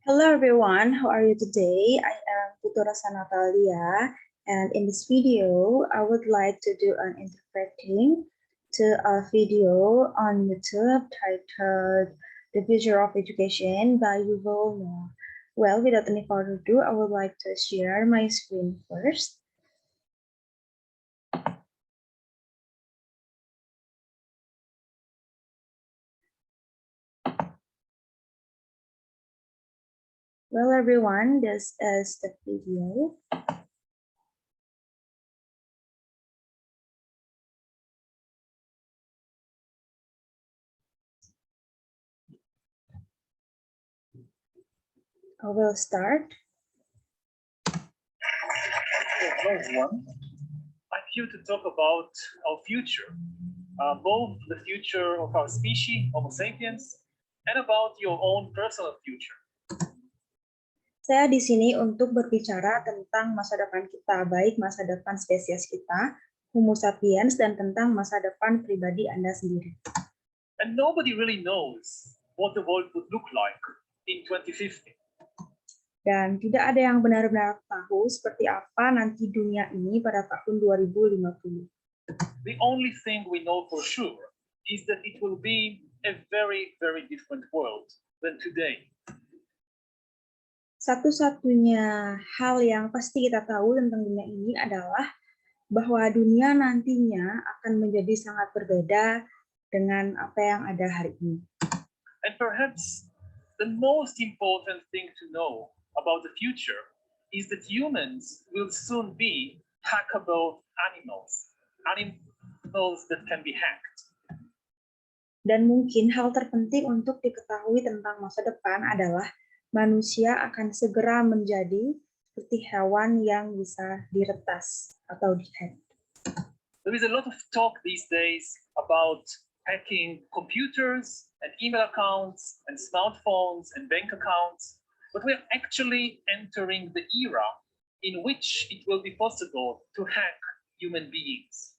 Hello everyone, how are you today? I am Puturasa Natalia, and in this video, I would like to do an interpreting to a video on YouTube titled The Future of Education by Yuval Noah. Well, without any further ado, I would like to share my screen first. Well, everyone, this is the video. I will start. Hello everyone. I'm here to talk about our future, both the future of our species, Homo sapiens, and about your own personal future. Saya di sini untuk berbicara tentang masa depan kita, baik masa depan spesies kita, Homo sapiens, dan tentang masa depan pribadi Anda sendiri. And nobody really knows what the world would look like in 2050. Dan tidak ada yang benar-benar tahu seperti apa nanti dunia ini pada tahun 2050. The only thing we know for sure is that it will be a very, very different world than today. Satu-satunya hal yang pasti kita tahu tentang dunia ini adalah bahwa dunia nantinya akan menjadi sangat berbeda dengan apa yang ada hari ini. And perhaps the most important thing to know about the future is that humans will soon be hackable animals that can be hacked. Dan mungkin hal terpenting untuk diketahui tentang masa depan adalah manusia akan segera menjadi seperti hewan yang bisa diretas atau dihack. There is a lot of talk these days about hacking computers and email accounts and smartphones and bank accounts, but we are actually entering the era in which it will be possible to hack human beings.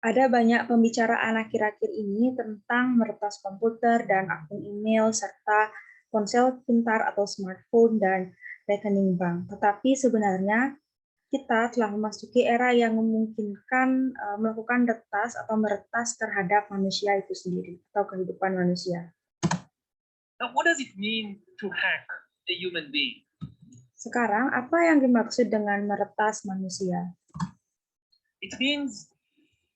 Ada banyak pembicaraan akhir-akhir ini tentang meretas komputer dan akun email serta ponsel pintar atau smartphone dan rekening bank. Tetapi sebenarnya kita telah memasuki era yang memungkinkan melakukan retas atau meretas terhadap manusia itu sendiri atau kehidupan manusia. Now, what does it mean to hack a human being? Sekarang, apa yang dimaksud dengan meretas manusia? It means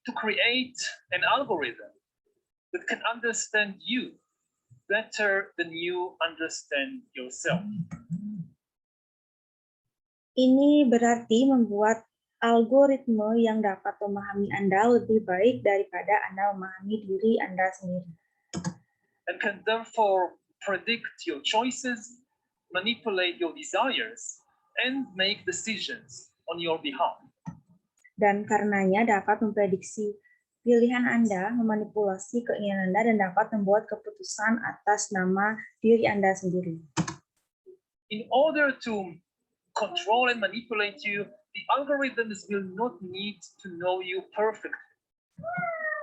to create an algorithm that can understand you better than you understand yourself. Ini berarti membuat algoritma yang dapat memahami Anda lebih baik daripada Anda memahami diri Anda sendiri. And can therefore predict your choices, manipulate your desires, and make decisions on your behalf. Dan karenanya dapat memprediksi pilihan Anda, memanipulasi keinginan Anda, dan dapat membuat keputusan atas nama diri Anda sendiri. In order to control and manipulate you, the algorithms will not need to know you perfectly.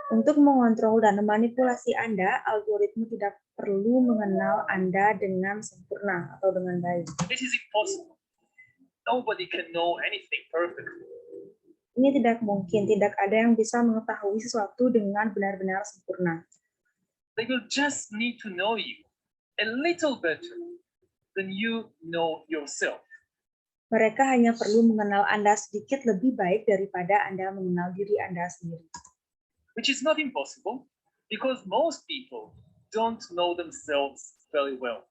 Untuk mengontrol dan memanipulasi Anda, algoritma tidak perlu mengenal Anda dengan sempurna atau dengan baik. This is impossible. Nobody can know anything perfectly. Ini tidak mungkin, tidak ada yang bisa mengetahui sesuatu dengan benar-benar sempurna. They will just need to know you a little better than you know yourself. Mereka hanya perlu mengenal Anda sedikit lebih baik daripada Anda mengenal diri Anda sendiri. Which is not impossible, because most people don't know themselves very well.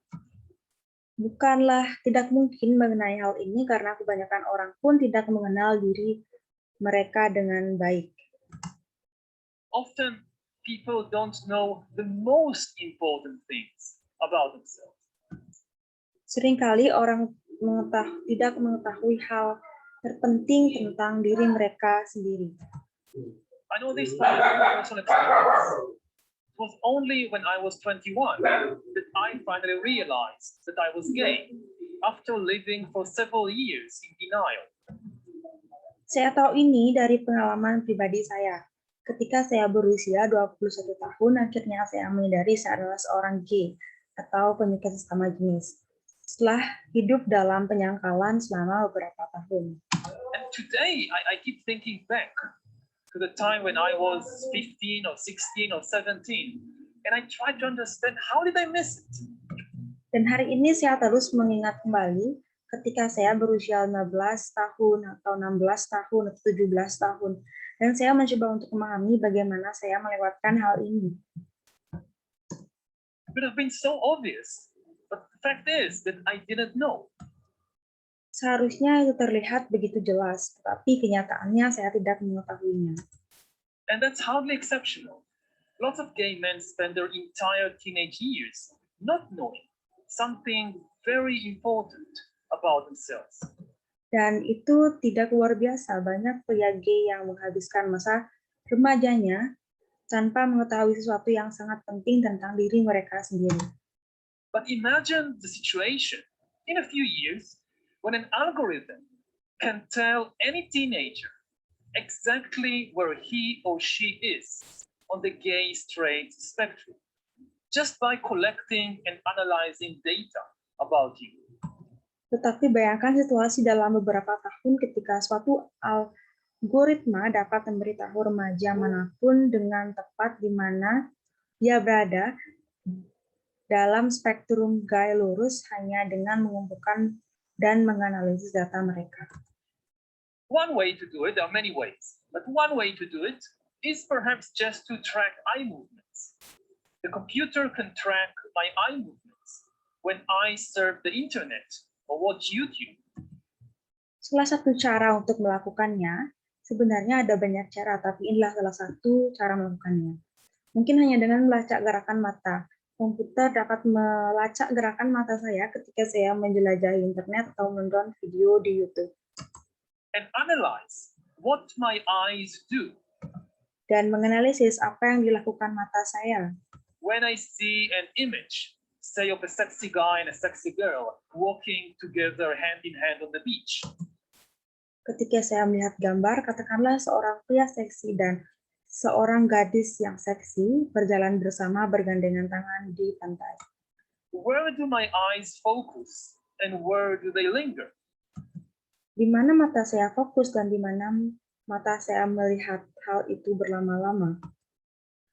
Bukanlah tidak mungkin mengenai hal ini karena kebanyakan orang pun tidak mengenal diri mereka dengan baik. Often people don't know the most important things about themselves. Seringkali orang tidak mengetahui hal terpenting tentang diri mereka sendiri. I know this from personal experience. It was only when I was 21 that I finally realized that I was gay after living for several years in denial. Saya tahu ini dari pengalaman pribadi saya. Ketika saya berusia 21 tahun, akhirnya saya menyadari saya adalah seorang gay atau penyuka sesama jenis. setelah hidup dalam penyangkalan selama beberapa tahun. And today, I keep thinking back to the time when I was 15 or 16 or 17, and I try to understand how did I miss it? Dan hari ini saya terus mengingat kembali ketika saya berusia 15 tahun atau 16 tahun atau 17 tahun. Dan saya mencoba untuk memahami bagaimana saya melewatkan hal ini. It would have been so obvious, but the fact is that I didn't know. Seharusnya itu terlihat begitu jelas, tetapi kenyataannya saya tidak mengetahuinya. And that's hardly exceptional. Lots of gay men spend their entire teenage years not knowing something very important about themselves. Dan itu tidak luar biasa, banyak pria gay yang menghabiskan masa remajanya tanpa mengetahui sesuatu yang sangat penting tentang diri mereka sendiri. But imagine the situation in a few years when an algorithm can tell any teenager exactly where he or she is on the gay-straight spectrum, just by collecting and analyzing data about you. Tetapi bayangkan situasi dalam beberapa tahun ketika suatu algoritma dapat memberitahu remaja manapun dengan tepat di mana dia berada dalam spektrum gay lurus hanya dengan mengumpulkan dan menganalisis data mereka. One way to do it, there are many ways, but one way to do it is perhaps just to track eye movements. The computer can track my eye movements when I surf the internet or watch YouTube. Salah satu cara untuk melakukannya, sebenarnya ada banyak cara, tapi inilah salah satu cara melakukannya. Mungkin hanya dengan melacak gerakan mata. Komputer dapat melacak gerakan mata saya ketika saya menjelajahi internet atau menonton video di YouTube. And analyze what my eyes do. Dan menganalisis apa yang dilakukan mata saya. When I see an image, say of a sexy guy and a sexy girl walking together hand in hand on the beach. Ketika saya melihat gambar, katakanlah seorang pria seksi dan seorang gadis yang seksi berjalan bersama bergandengan tangan di pantai. Where do my eyes focus and where do they linger? Di mana mata saya fokus dan di mana mata saya melihat hal itu berlama-lama.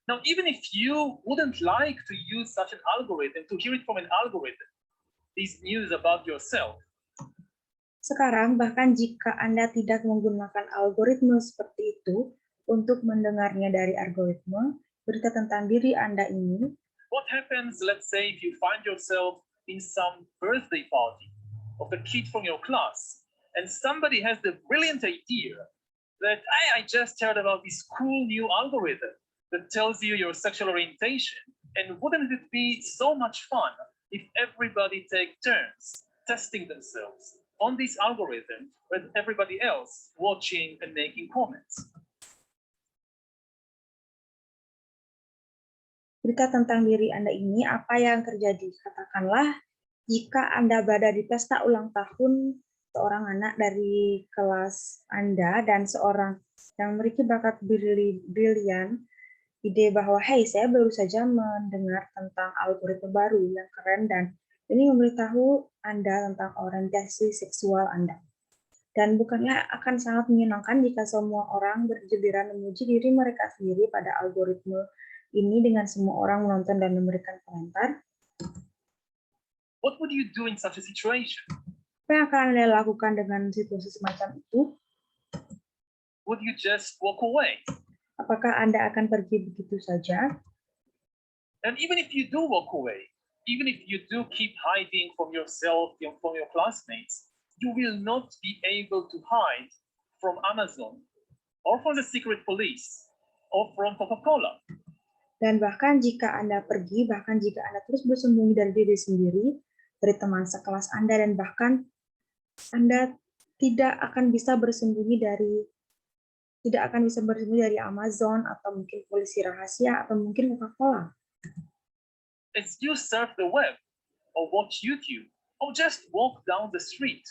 Now, even if you wouldn't like to use such an algorithm, to hear it from an algorithm, these news about yourself. Sekarang, bahkan jika Anda tidak menggunakan algoritma seperti itu untuk mendengarnya dari algoritma, berita tentang diri Anda ini, what happens, let's say, if you find yourself in some birthday party of a kid from your class, and somebody has the brilliant idea that, hey, I just heard about this cool new algorithm that tells you your sexual orientation, and wouldn't it be so much fun if everybody take turns testing themselves on this algorithm with everybody else watching and making comments? berita tentang diri Anda ini, apa yang terjadi? Katakanlah, jika Anda berada di pesta ulang tahun seorang anak dari kelas Anda dan seorang yang memiliki bakat brilian, ide bahwa, hey, saya baru saja mendengar tentang algoritma baru yang keren dan ini memberitahu Anda tentang orientasi seksual Anda. Dan bukannya akan sangat menyenangkan jika semua orang bergembira memuji diri mereka sendiri pada algoritma ini dengan semua orang menonton dan memberikan komentar? What would you do in such a situation? Apa yang akan Anda lakukan dengan situasi semacam itu? Would you just walk away? Apakah Anda akan pergi begitu saja? And even if you do walk away, even if you do keep hiding from yourself, from your classmates, you will not be able to hide from Amazon or from the secret police or from Coca-Cola. Dan bahkan jika Anda pergi, bahkan jika Anda terus bersembunyi dari diri sendiri, dari teman sekelas Anda, dan bahkan Anda tidak akan bisa bersembunyi dari Amazon atau mungkin polisi rahasia atau mungkin Coca-Cola. As you surf the web or watch YouTube or just walk down the street,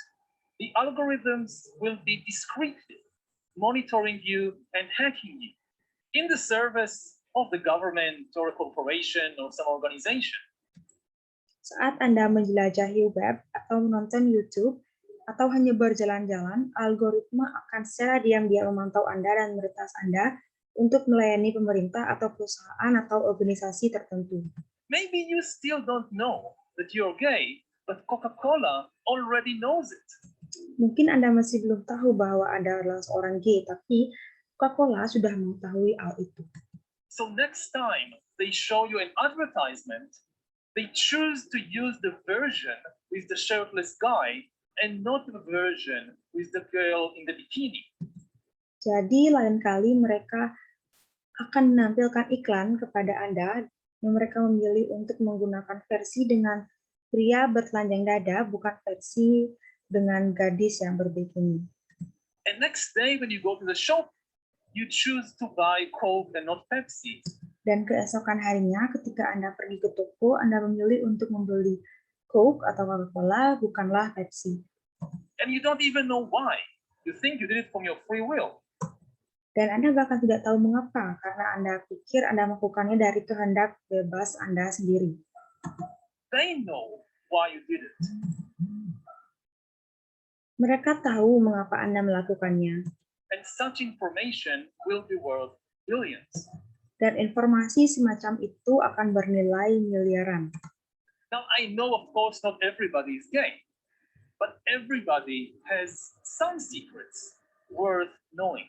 the algorithms will be discreetly monitoring you and hacking you in the service of the government or a corporation or some organization. Saat Anda menjelajahi web atau menonton YouTube, atau hanya berjalan-jalan, algoritma akan secara diam-diam memantau Anda dan meretas Anda untuk melayani pemerintah atau perusahaan atau organisasi tertentu. Maybe you still don't know that you're gay, but Coca-Cola already knows it. Mungkin Anda masih belum tahu bahwa Anda adalah seorang gay, tapi Coca-Cola sudah mengetahui hal itu. So next time they show you an advertisement, they choose to use the version with the shirtless guy and not the version with the girl in the bikini. Jadi lain kali mereka akan menampilkan iklan kepada Anda yang mereka memilih untuk menggunakan versi dengan pria bertelanjang dada, bukan versi dengan gadis yang berbikini. And next day when you go to the shop, you choose to buy Coke and not Pepsi. Dan keesokan harinya ketika Anda pergi ke toko, Anda memilih untuk membeli Coke atau Coca-Cola, bukanlah Pepsi. And you don't even know why. You think you did it from your free will. Dan Anda bahkan tidak tahu mengapa, karena Anda pikir Anda melakukannya dari kehendak bebas Anda sendiri. They know why you did it. Mereka tahu mengapa Anda melakukannya. And such information will be worth billions. Dan informasi semacam itu akan bernilai miliaran. Now, I know, of course, not everybody is gay, but everybody has some secrets worth knowing.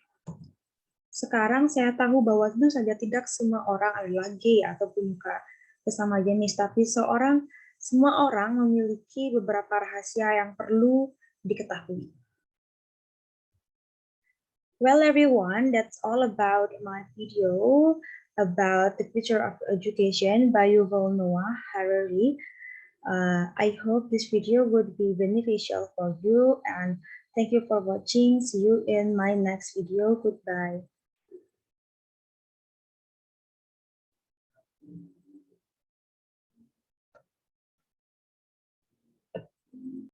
Sekarang saya tahu bahwa tentu saja tidak semua orang adalah gay atau penyuka sesama jenis, tapi semua orang memiliki beberapa rahasia yang perlu diketahui. Well, everyone, that's all about my video about the future of education by Yuval Noah Harari. I hope this video would be beneficial for you, and thank you for watching. See you in my next video. Goodbye.